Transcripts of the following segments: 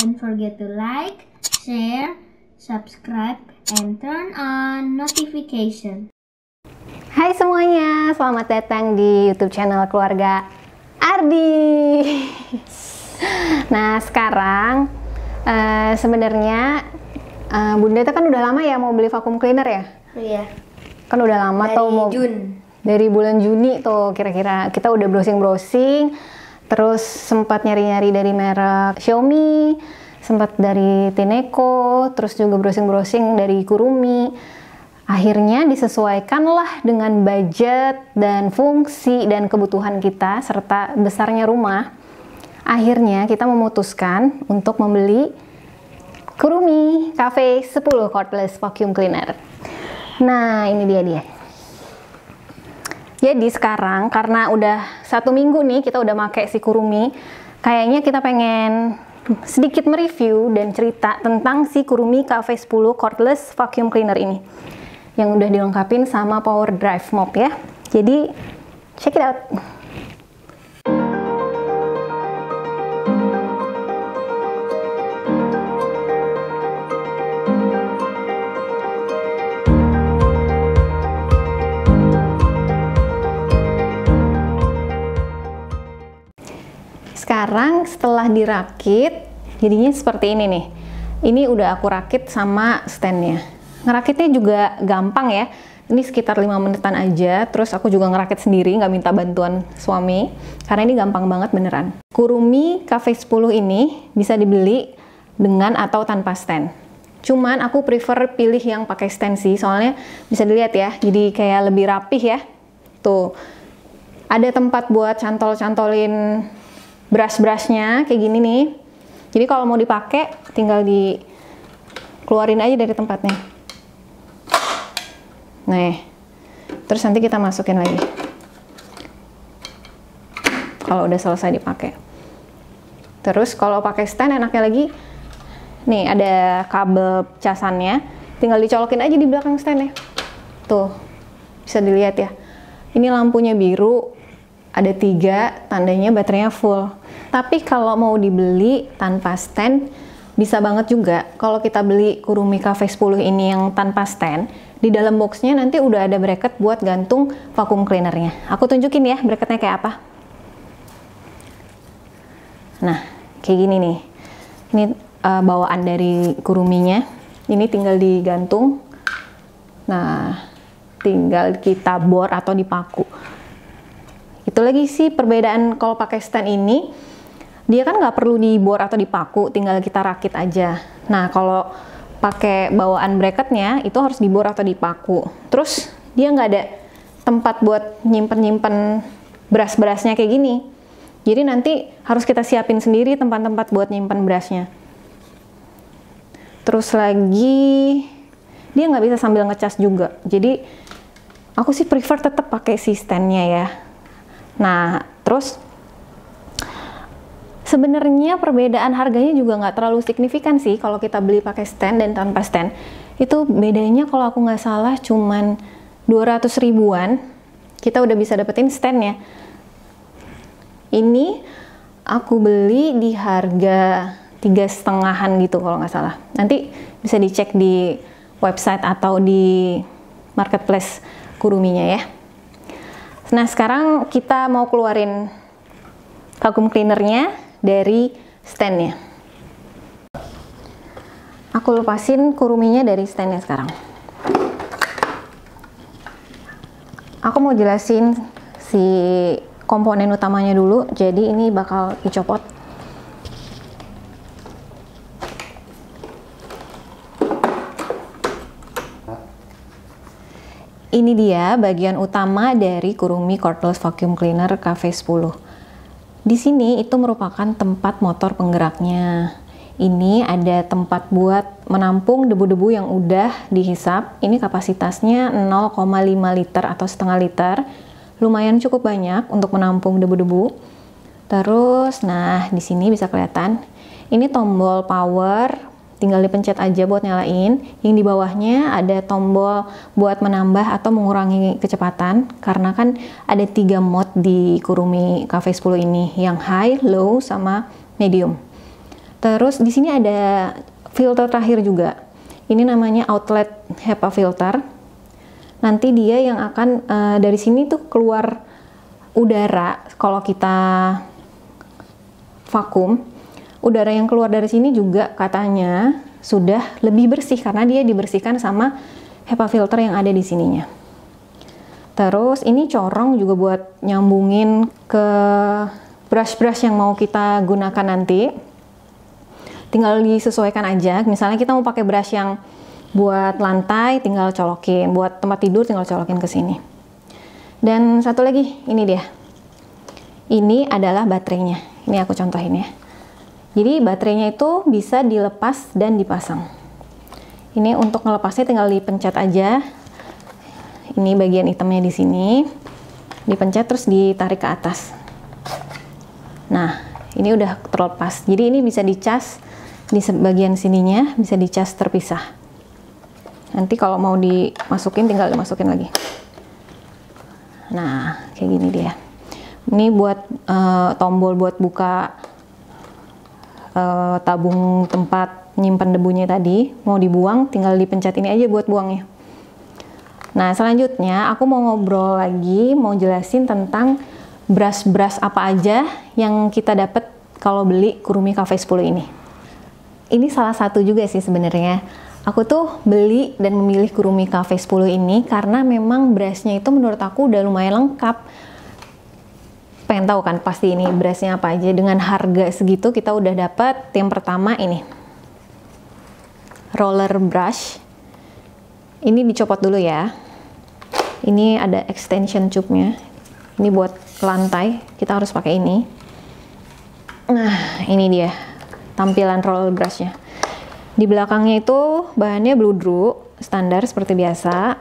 Don't forget to like, share, subscribe, and turn on notification. Hai semuanya, selamat datang di YouTube channel keluarga Ardi. Nah sekarang sebenarnya Bunda itu kan udah lama ya mau beli vacuum cleaner ya? Iya. Kan udah lama Dari tuh mau dari bulan Juni tuh kira-kira kita udah browsing-browsing, terus sempat nyari-nyari dari merek Xiaomi, sempat dari Tineco, terus juga browsing-browsing dari Kurumi. Akhirnya disesuaikanlah dengan budget dan fungsi dan kebutuhan kita serta besarnya rumah. Akhirnya kita memutuskan untuk membeli Kurumi Cafe 10 cordless vacuum cleaner. Nah, ini dia. Jadi sekarang karena udah 1 minggu nih kita udah pakai si Kurumi, kayaknya kita pengen sedikit mereview dan cerita tentang si Kurumi Cafe 10 cordless vacuum cleaner ini yang udah dilengkapin sama power drive mop ya. Jadi check it out. Sekarang setelah dirakit jadinya seperti ini nih. Ini udah aku rakit sama standnya. Ngerakitnya juga gampang ya. Ini sekitar 5 menitan aja. Terus aku juga ngerakit sendiri, nggak minta bantuan suami karena ini gampang banget beneran. Kurumi Cafe 10 ini bisa dibeli dengan atau tanpa stand. Cuman aku prefer pilih yang pakai stand sih, soalnya bisa dilihat ya, jadi kayak lebih rapih ya. Tuh, ada tempat buat cantol-cantolin brush-brushnya kayak gini nih. Jadi kalau mau dipakai tinggal dikeluarin aja dari tempatnya. Nah, terus nanti kita masukin lagi kalau udah selesai dipakai. Terus kalau pakai stand enaknya lagi, nih ada kabel casannya, tinggal dicolokin aja di belakang standnya. Tuh, bisa dilihat ya. Ini lampunya biru, ada 3, tandanya baterainya full. Tapi kalau mau dibeli tanpa stand, bisa banget juga. Kalau kita beli Kurumi Cafe 10 ini yang tanpa stand, di dalam boxnya nanti udah ada bracket buat gantung vacuum cleanernya. Aku tunjukin ya bracketnya kayak apa. Nah, kayak gini nih. Ini bawaan dari Kuruminya. Ini tinggal digantung. Nah, tinggal kita bor atau dipaku. Itu lagi sih perbedaan kalau pakai stand ini, dia kan nggak perlu dibor atau dipaku, tinggal kita rakit aja. Nah, kalau pakai bawaan bracketnya itu harus dibor atau dipaku. Terus dia nggak ada tempat buat nyimpen brush-brushnya kayak gini. Jadi nanti harus kita siapin sendiri tempat-tempat buat nyimpen brushnya. Terus lagi dia nggak bisa sambil ngecas juga. Jadi aku sih prefer tetap pakai si standnya ya. Nah, terus sebenarnya perbedaan harganya juga nggak terlalu signifikan sih kalau kita beli pakai stand dan tanpa stand. Itu bedanya kalau aku nggak salah cuman 200 ribuan kita udah bisa dapetin standnya. Ini aku beli di harga 3,5-an gitu kalau nggak salah. Nanti bisa dicek di website atau di marketplace Kuruminya ya. Nah, sekarang kita mau keluarin vacuum cleanernya dari standnya. Aku lepasin Kuruminya dari standnya sekarang. Aku mau jelasin si komponen utamanya dulu. Jadi ini bakal dicopot. Ini dia bagian utama dari Kurumi cordless vacuum cleaner Cafe 10. Di sini itu merupakan tempat motor penggeraknya. Ini ada tempat buat menampung debu-debu yang udah dihisap. Ini kapasitasnya 0,5 liter atau setengah liter. Lumayan cukup banyak untuk menampung debu-debu. Terus, nah di sini bisa kelihatan. Ini tombol power. Tinggal dipencet aja buat nyalain. Yang di bawahnya ada tombol buat menambah atau mengurangi kecepatan, karena kan ada 3 mode di Kurumi Cafe 10 ini, yang high, low, sama medium. Terus di sini ada filter terakhir juga. Ini namanya outlet HEPA filter. Nanti dia yang akan dari sini tuh keluar udara. Kalau kita vakum, udara yang keluar dari sini juga katanya sudah lebih bersih karena dia dibersihkan sama HEPA filter yang ada di sininya. Terus ini corong juga buat nyambungin ke brush-brush yang mau kita gunakan nanti. Tinggal disesuaikan aja. Misalnya kita mau pakai brush yang buat lantai, tinggal colokin. Buat tempat tidur, tinggal colokin ke sini. Dan satu lagi, ini dia. Ini adalah baterainya. Ini aku contohin ya. Jadi baterainya itu bisa dilepas dan dipasang. Ini untuk ngelepasnya tinggal dipencet aja. Ini bagian hitamnya di sini. Dipencet terus ditarik ke atas. Nah, ini udah terlepas. Jadi ini bisa dicas di bagian sininya, bisa dicas terpisah. Nanti kalau mau dimasukin tinggal dimasukin lagi. Nah, kayak gini dia. Ini buat tombol buat buka tabung tempat nyimpan debunya tadi. Mau dibuang tinggal dipencet ini aja buat buangnya. Nah, selanjutnya aku mau ngobrol lagi, mau jelasin tentang brush-brush apa aja yang kita dapat kalau beli Kurumi Cafe 10 ini. Ini salah satu juga sih sebenarnya. Aku tuh beli dan memilih Kurumi Cafe 10 ini karena memang brushnya itu menurut aku udah lumayan lengkap. Pengen tahu kan pasti ini brushnya apa aja. Dengan harga segitu kita udah dapat yang pertama ini. Roller brush. Ini dicopot dulu ya. Ini ada extension tube-nya. Ini buat lantai, kita harus pakai ini. Nah, ini dia tampilan roller brushnya. Di belakangnya itu bahannya bludru standar seperti biasa.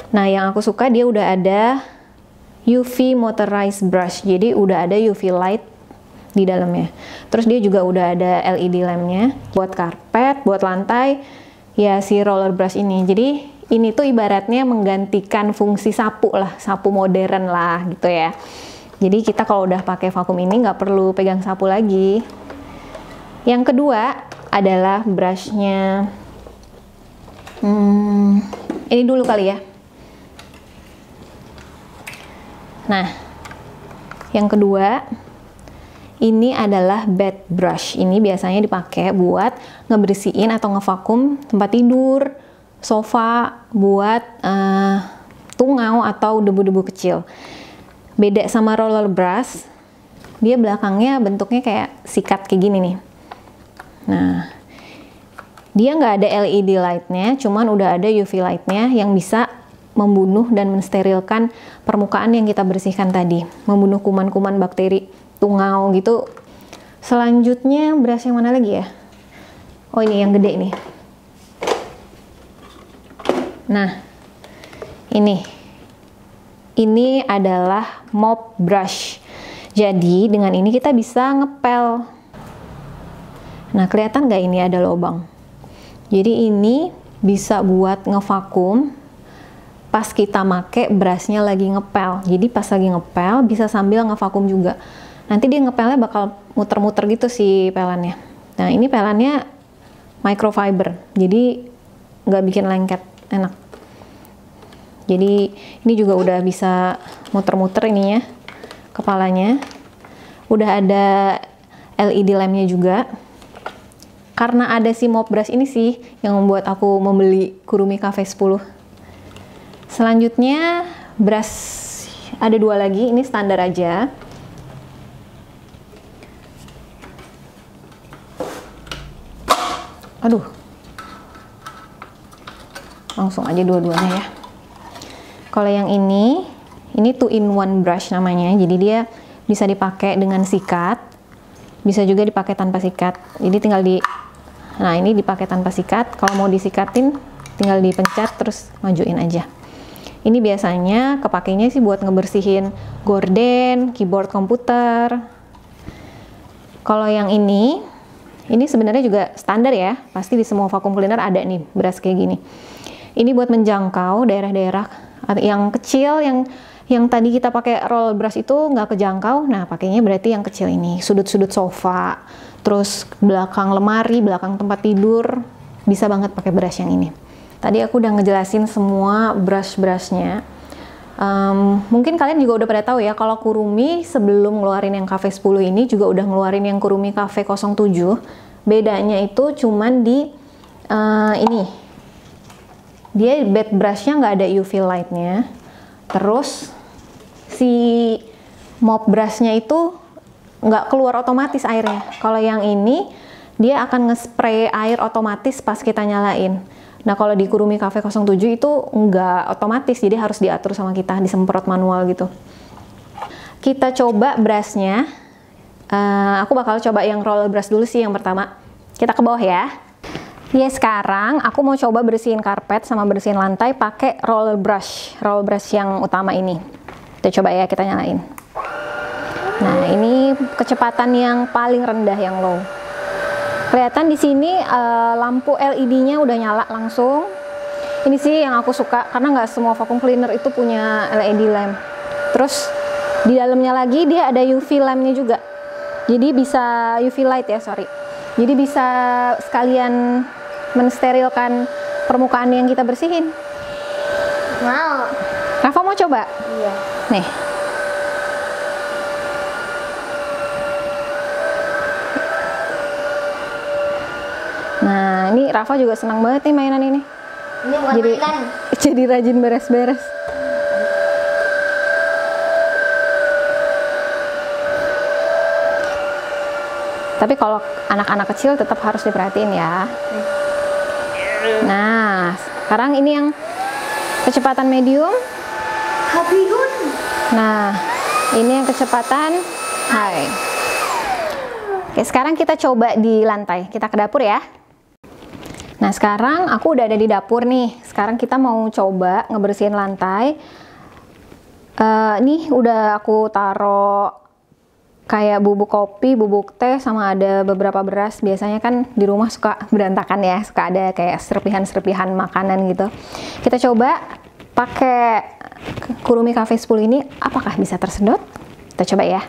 Nah, yang aku suka dia udah ada UV motorized brush, jadi udah ada UV light di dalamnya. Terus dia juga udah ada LED lampnya buat karpet, buat lantai. Ya si roller brush ini. Jadi ini tuh ibaratnya menggantikan fungsi sapu lah, sapu modern lah gitu ya. Jadi kita kalau udah pakai vakum ini nggak perlu pegang sapu lagi. Yang kedua adalah brushnya. Ini dulu kali ya. Nah, yang kedua ini adalah bed brush. Ini biasanya dipakai buat ngebersihin atau ngevakum tempat tidur, sofa, buat tungau atau debu-debu kecil. Beda sama roller brush, dia belakangnya bentuknya kayak sikat kayak gini nih. Nah, dia nggak ada LED light-nya, cuman udah ada UV light-nya yang bisa membunuh dan mensterilkan permukaan yang kita bersihkan tadi, membunuh kuman-kuman bakteri, tungau gitu. Selanjutnya brush yang mana lagi ya? Oh, ini yang gede nih. Nah, ini adalah mop brush. Jadi dengan ini kita bisa ngepel. Nah, kelihatan nggak ini ada lubang? Jadi ini bisa buat ngevakum pas kita make brushnya lagi ngepel. Jadi pas lagi ngepel bisa sambil ngevakum juga. Nanti dia ngepelnya bakal muter-muter gitu si pelannya. Nah, ini pelannya microfiber, jadi nggak bikin lengket, enak. Jadi ini juga udah bisa muter-muter ininya, kepalanya. Udah ada LED lampnya juga. Karena ada si mop brush ini sih yang membuat aku membeli Kurumi Cafe 10. Selanjutnya brush ada dua lagi, ini standar aja. Aduh, langsung aja dua-duanya ya. Kalau yang ini 2-in-1 brush namanya, jadi dia bisa dipakai dengan sikat, bisa juga dipakai tanpa sikat. Jadi tinggal nah ini dipakai tanpa sikat, kalau mau disikatin tinggal dipencet terus majuin aja. Ini biasanya kepakainya sih buat ngebersihin gorden, keyboard komputer. Kalau yang ini sebenarnya juga standar ya, pasti di semua vacuum cleaner ada nih brush kayak gini. Ini buat menjangkau daerah-daerah yang kecil, yang yang tadi kita pakai roller brush itu nggak kejangkau, nah pakainya berarti yang kecil ini, sudut-sudut sofa, terus belakang lemari, belakang tempat tidur, bisa banget pakai brush yang ini. Tadi aku udah ngejelasin semua brush-brushnya. Mungkin kalian juga udah pada tahu ya, kalau Kurumi sebelum ngeluarin yang Cafe 10 ini juga udah ngeluarin yang Kurumi Cafe 07. Bedanya itu cuman di ini, dia bed brushnya nggak ada UV lightnya. Terus si mop brushnya itu nggak keluar otomatis airnya. Kalau yang ini dia akan nge-spray air otomatis pas kita nyalain. Nah kalau di Kurumi Cafe 07 itu nggak otomatis, jadi harus diatur sama kita, disemprot manual gitu. Kita coba brushnya. Aku bakal coba yang roller brush dulu sih yang pertama. Kita ke bawah ya. Ya sekarang aku mau coba bersihin karpet sama bersihin lantai pakai roller brush yang utama ini. Kita coba ya, kita nyalain. Nah ini kecepatan yang paling rendah, yang low. Kelihatan di sini lampu LED-nya udah nyala langsung. Ini sih yang aku suka karena nggak semua vacuum cleaner itu punya LED lamp. Terus di dalamnya lagi dia ada UV lamp-nya juga. Jadi bisa UV light ya, sorry. Jadi bisa sekalian mensterilkan permukaan yang kita bersihin. Wow. Rafa mau coba? Iya. Nih. Nah, ini Rafa juga senang banget nih mainan ini. Ini bukan mainan. Jadi rajin beres-beres. Tapi kalau anak-anak kecil tetap harus diperhatiin ya. Nah, sekarang ini yang kecepatan medium. Habihun. Nah, ini yang kecepatan high. Oke, sekarang kita coba di lantai. Kita ke dapur ya. Nah, sekarang aku udah ada di dapur nih. Sekarang kita mau coba ngebersihin lantai. Nih udah aku taruh kayak bubuk kopi, bubuk teh, sama ada beberapa beras. Biasanya kan di rumah suka berantakan ya, suka ada kayak serpihan-serpihan makanan gitu. Kita coba pakai Kurumi Cafe 10 ini, apakah bisa tersedot? Kita coba ya.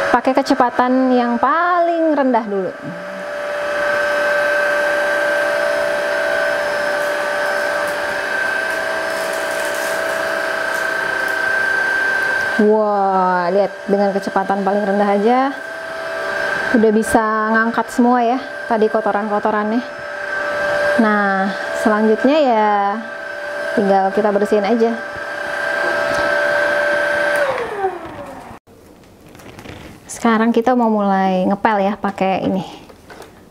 Pakai kecepatan yang paling rendah dulu. Wah, lihat dengan kecepatan paling rendah aja udah bisa ngangkat semua ya tadi kotoran-kotorannya. Nah, selanjutnya ya tinggal kita bersihin aja. Sekarang kita mau mulai ngepel ya pakai ini.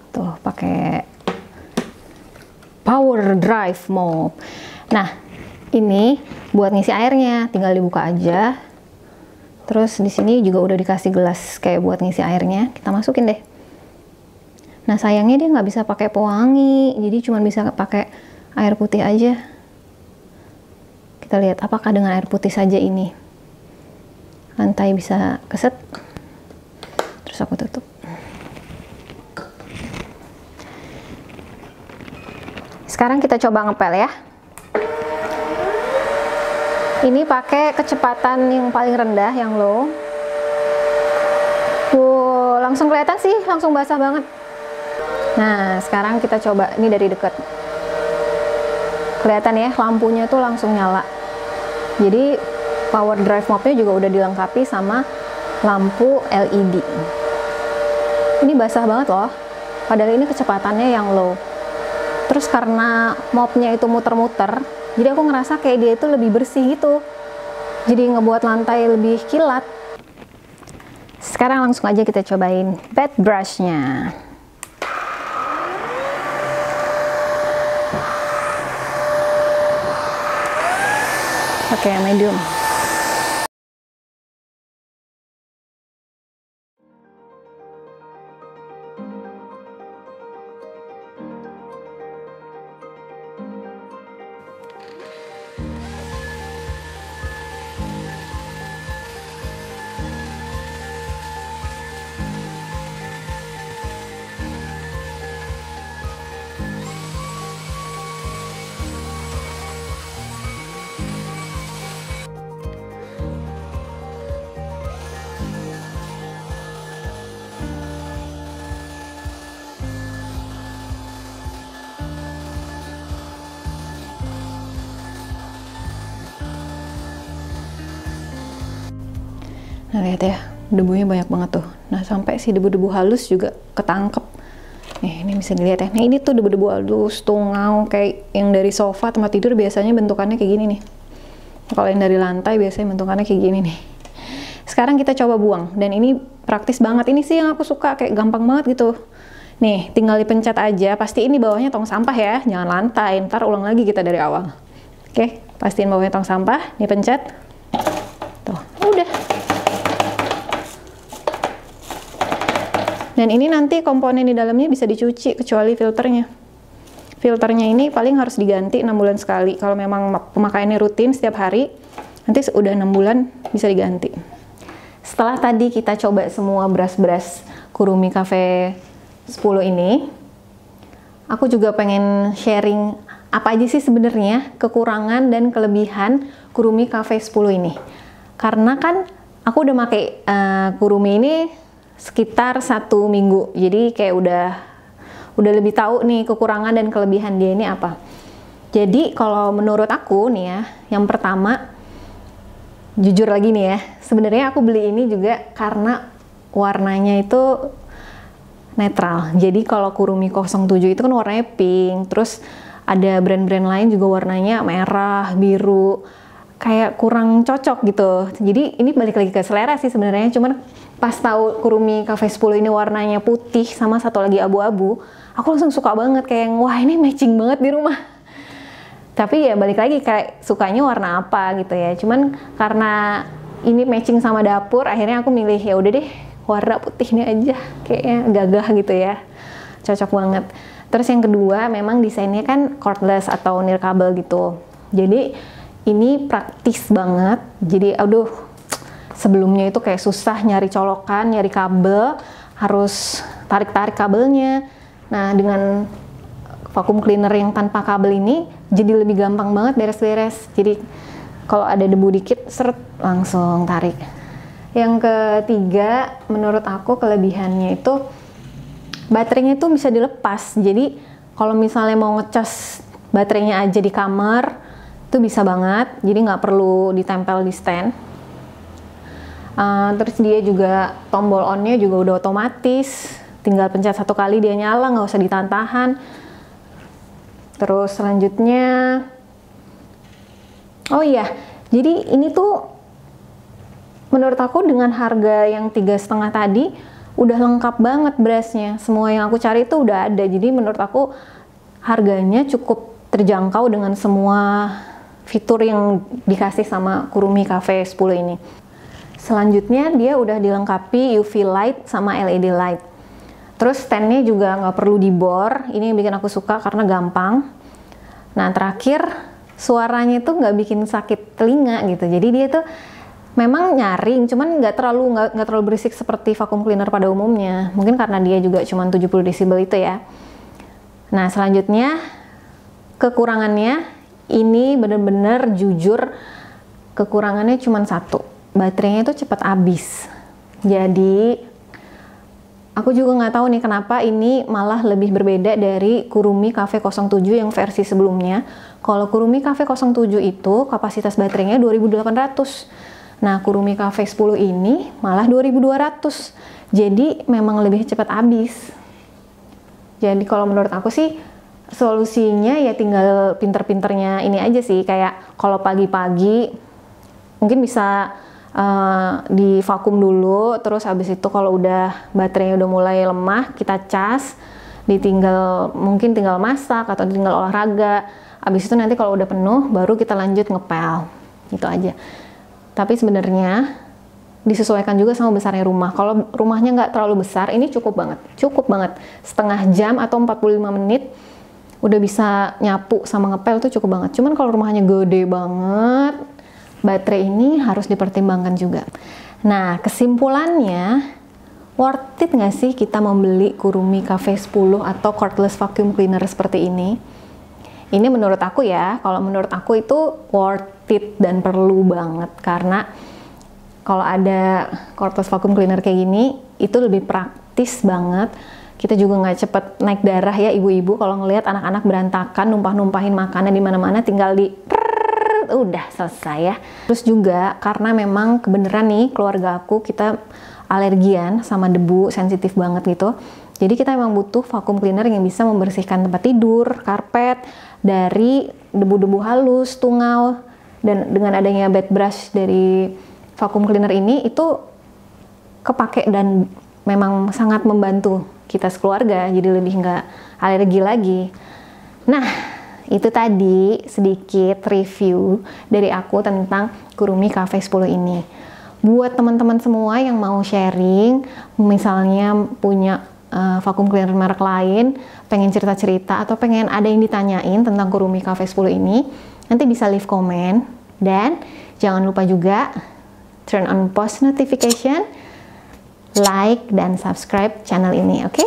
Tuh, pakai power drive mop. Nah, ini buat ngisi airnya, tinggal dibuka aja. Terus di sini juga udah dikasih gelas kayak buat ngisi airnya. Kita masukin deh. Nah, sayangnya dia nggak bisa pakai pewangi, jadi cuma bisa pakai air putih aja. Kita lihat apakah dengan air putih saja ini lantai bisa keset. Terus aku tutup. Sekarang kita coba ngepel ya. Ini pakai kecepatan yang paling rendah, yang low. Wow, langsung kelihatan sih, langsung basah banget. Nah, sekarang kita coba ini dari dekat. Kelihatan ya, lampunya tuh langsung nyala. Jadi power drive mopnya juga udah dilengkapi sama lampu LED. Ini basah banget loh, padahal ini kecepatannya yang low. Terus karena mopnya itu muter-muter, jadi aku ngerasa kayak dia itu lebih bersih gitu. Jadi ngebuat lantai lebih kilat. Sekarang langsung aja kita cobain bed brushnya. Oke, medium. Nah lihat ya, debunya banyak banget tuh. Nah sampai si debu-debu halus juga ketangkep. Nih ini bisa dilihat ya. Nah ini tuh debu-debu halus, tungau kayak yang dari sofa tempat tidur biasanya bentukannya kayak gini nih. Kalau yang dari lantai biasanya bentukannya kayak gini nih. Sekarang kita coba buang, dan ini praktis banget. Ini sih yang aku suka, kayak gampang banget gitu. Nih tinggal dipencet aja. Pasti ini bawahnya tong sampah ya, jangan lantai. Ntar ulang lagi kita dari awal. Oke, pastiin bawahnya tong sampah, dipencet. Tuh, udah. Dan ini nanti komponen di dalamnya bisa dicuci, kecuali filternya. Filternya ini paling harus diganti 6 bulan sekali. Kalau memang pemakaiannya rutin setiap hari, nanti udah 6 bulan bisa diganti. Setelah tadi kita coba semua brush-brush Kurumi Cafe 10 ini, aku juga pengen sharing apa aja sih sebenarnya kekurangan dan kelebihan Kurumi Cafe 10 ini. Karena kan aku udah pakai Kurumi ini sekitar 1 minggu, jadi kayak udah lebih tahu nih kekurangan dan kelebihan dia ini apa. Jadi kalau menurut aku nih ya, yang pertama, jujur lagi nih ya, sebenarnya aku beli ini juga karena warnanya itu netral. Jadi kalau Kurumi 07 itu kan warnanya pink, terus ada brand-brand lain juga warnanya merah, biru, kayak kurang cocok gitu. Jadi ini balik lagi ke selera sih sebenarnya, cuman pas tahu Kurumi Cafe 10 ini warnanya putih sama satu lagi abu-abu, aku langsung suka banget, kayak wah ini matching banget di rumah. Tapi ya balik lagi kayak sukanya warna apa gitu ya. Cuman karena ini matching sama dapur, akhirnya aku milih ya udah deh warna putih ini aja, kayaknya gagah gitu ya. Cocok banget. Terus yang kedua, memang desainnya kan cordless atau nirkabel gitu. Jadi ini praktis banget. Jadi aduh, sebelumnya itu kayak susah nyari colokan, nyari kabel, harus tarik-tarik kabelnya. Nah, dengan vacuum cleaner yang tanpa kabel ini jadi lebih gampang banget beres-beres. Jadi kalau ada debu dikit, seret, langsung tarik. Yang ketiga, menurut aku kelebihannya itu baterainya itu bisa dilepas. Jadi kalau misalnya mau ngecas baterainya aja di kamar, itu bisa banget. Jadi nggak perlu ditempel di stand. Terus dia juga tombol on-nya juga udah otomatis, tinggal pencet 1 kali dia nyala, nggak usah ditahan-tahan. Terus selanjutnya, oh iya, jadi ini tuh menurut aku dengan harga yang 3,5 tadi udah lengkap banget brushnya. Semua yang aku cari itu udah ada. Jadi menurut aku harganya cukup terjangkau dengan semua fitur yang dikasih sama Kurumi Cafe 10 ini. Selanjutnya dia udah dilengkapi UV light sama LED light. Terus standnya juga nggak perlu dibor. Ini yang bikin aku suka karena gampang. Nah terakhir suaranya tuh nggak bikin sakit telinga gitu. Jadi dia tuh memang nyaring, cuman nggak terlalu berisik seperti vacuum cleaner pada umumnya. Mungkin karena dia juga cuma 70 desibel itu ya. Nah selanjutnya kekurangannya ini bener-bener jujur kekurangannya cuma satu. Baterainya itu cepat habis. Jadi aku juga nggak tahu nih kenapa ini malah lebih berbeda dari Kurumi Cafe 07 yang versi sebelumnya. Kalau Kurumi Cafe 07 itu kapasitas baterainya 2800. Nah Kurumi Cafe 10 ini malah 2200. Jadi memang lebih cepat habis. Jadi kalau menurut aku sih solusinya ya tinggal pinter-pinternya ini aja sih. Kayak kalau pagi-pagi mungkin bisa di vakum dulu, terus habis itu kalau udah baterainya udah mulai lemah kita cas, mungkin tinggal masak atau tinggal olahraga. Habis itu nanti kalau udah penuh baru kita lanjut ngepel, gitu aja. Tapi sebenarnya disesuaikan juga sama besarnya rumah. Kalau rumahnya nggak terlalu besar, ini cukup banget, setengah jam atau 45 menit udah bisa nyapu sama ngepel tuh cukup banget. Cuman kalau rumahnya gede banget, baterai ini harus dipertimbangkan juga. Nah, kesimpulannya, worth it nggak sih kita membeli Kurumi Cafe 10 atau cordless vacuum cleaner seperti ini? Ini menurut aku ya, kalau menurut aku itu worth it dan perlu banget. Karena kalau ada cordless vacuum cleaner kayak gini, itu lebih praktis banget. Kita juga nggak cepet naik darah ya ibu-ibu kalau ngelihat anak-anak berantakan, numpah-numpahin makanan di mana-mana, tinggal di udah selesai ya. Terus juga karena memang kebenaran nih keluarga aku kita alergian sama debu, sensitif banget gitu. Jadi kita memang butuh vacuum cleaner yang bisa membersihkan tempat tidur, karpet dari debu-debu halus, tungau. Dan dengan adanya bed brush dari vacuum cleaner ini itu kepake dan memang sangat membantu kita sekeluarga, jadi lebih nggak alergi lagi. Nah, itu tadi sedikit review dari aku tentang Kurumi Cafe 10 ini. Buat teman-teman semua yang mau sharing, misalnya punya vacuum cleaner merek lain, pengen cerita-cerita atau pengen ada yang ditanyain tentang Kurumi Cafe 10 ini, nanti bisa leave comment. Dan jangan lupa juga turn on post notification, like, dan subscribe channel ini, oke?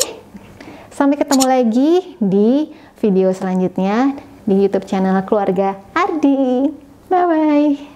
Sampai ketemu lagi di video selanjutnya di YouTube channel Keluarga Ardi. Bye-bye!